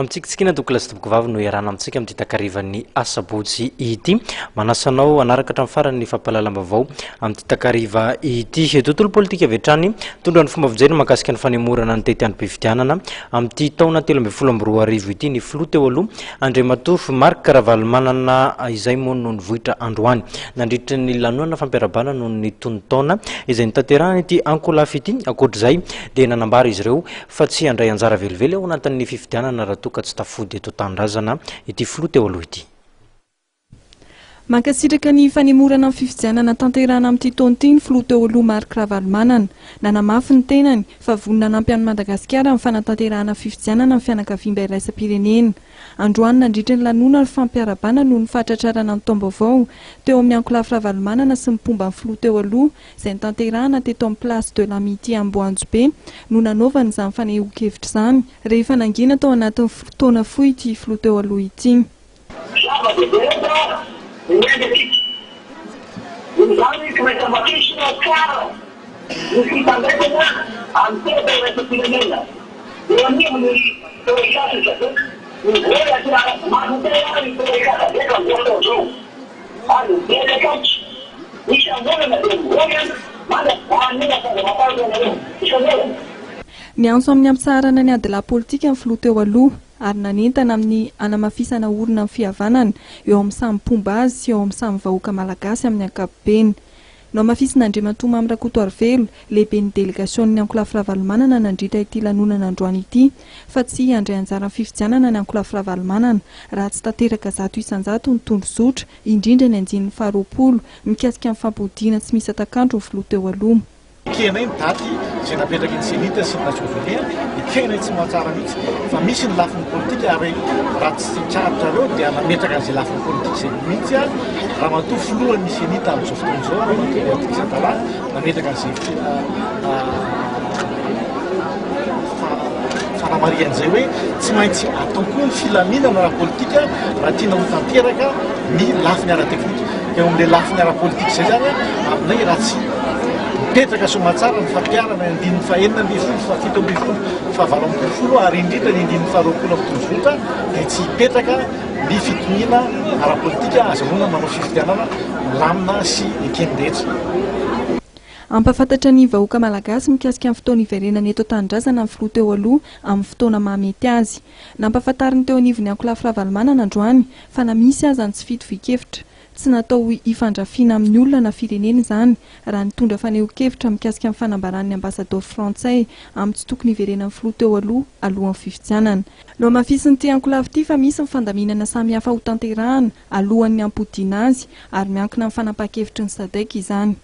Amtsikitsikina tokolasy toboko vavy no iarana amitsika amin'ny takarivan'ny asabotsy ity manasanao anaraka hatramin'ny farany fampahalalam-baovao amin'ny takariva ity tontolo politika avy hatrany tondra ny fomba fijerena mahakasika ny fanemorana ny tetiandroam-pifidianana amin'ny taona 2022 ity ny filoha teo aloha Andriamatoa Marc Ravalomanana izay moa no nivohitra androany nandritra ny lanonana fampiarabana no ny tontaona izay nitanterahany ity ankolafy ity akoatr'izay dia nanambara izy ireo fa tsy handray anjara velively ao anatin'ny fifidianana raha toka tsy tafody eto tandrazana ity filoha teo aloha ity. Mankasitraka ny fanemorana amin'ny fifidianana tanterahana amin'ity taona ity ny filoha teo aloha Marc Ravalomanana nanamafy ny tenany fa vonona nampy an'i Madagasikara amin'ny fanatanterahana fifidianana amin'ny fianakaviana iraisam-pirenena. Androany nandritra ny lanonana fampiarabana no ny fahatratrarana ny taom-baovao teo amin'ny ankolafy Ravalomanana sy ny mpomba ny filoha teo aloha izay nitanterahana teto amin'ny place de l'amitié Amboanjobe no nanaovana izany fanehoan-kevitra izany rehefa nangina tao anatin'ny fotoana fohy ity filoha teo aloha ity. Ny antso amin'ny ampitsarana ny adila politika amin'ny filoha teo aloha ary nanentana amin'ny anamafisana orona amin'ny fihavanana eo amin'ny samy mpomba azy sy eo amin'ny samy vahoaka malagasy amin'ny ankapobeny. No mafisina Andriamatoa Mamy Rakotoarivelo lehibe ny delegation'ny ankolafy Ravalomanana nandritra ity lanonana androany ity fa tsy handray anjara ny fifidianana ny ankolafy Ravalomanana raha tsy tanteraka zato isan-jato ny tondrozotra indrindra ny anjinin'ny faharoapolo mikasika amin'ny fampodiana tsy misy atakandro ny filoha teo aloha. Kena ny daty izay napetraka ny senita sy nasovelia kena tsy mahatsara mihitsy fa misy ny lafiny politika ary raha tsy tsaratra dia nametraka an'izay lafiny politika izay mihitsy raha matoa filohan'ny senita amin'izao fotoana izao raha Zadala nametraka an'izay fanamarian'izay hoe tsy maintsy atao koa ny filaminana raha politika raha tiana ho tanteraka ny lafiny ara-teknika eo amin'ilay lafiny ara-politika izay zany aminay raha tsy petraka somatsara ny fampiarana indin'ny fahenina ambin'ny folo fa fito ambin'ny folo fa valo ambin'ny folo ary indrindra ny indin'ny faharoapolo amin'ny tondrozotra dia tsy hipetraka ny fitoniana ara-politika azahoana manao fifidianana lamina sy ekenydretra. Ampafantatra ny vahoaka malagasy mikasika amin'ny fotoana iverenana eto tandrazana amin'ny filoha teo aloha amin'ny fotoana mahamety azy. Nampafantariny teo anivon'ny ankolafy Ravalomanana androany fa na misy aza ny tsy fito-vikevitra tsy natao ifandrafiana amin'ny olona na firenena izany raha nitondra fanehoan-kevitra mikasika amin'ny fanambaran'ny ambasador frantsay amin'ny tsy tokony iverenan'ny filoha teo aloha alohan'ny fifidianana. No mafisiny ity ankolafy ity fa misy ny fandaminana samihafa ho tanterahana alohan'ny ampodiana azy ary miankina amin'ny fanampahan-kevitry ny SADC izany.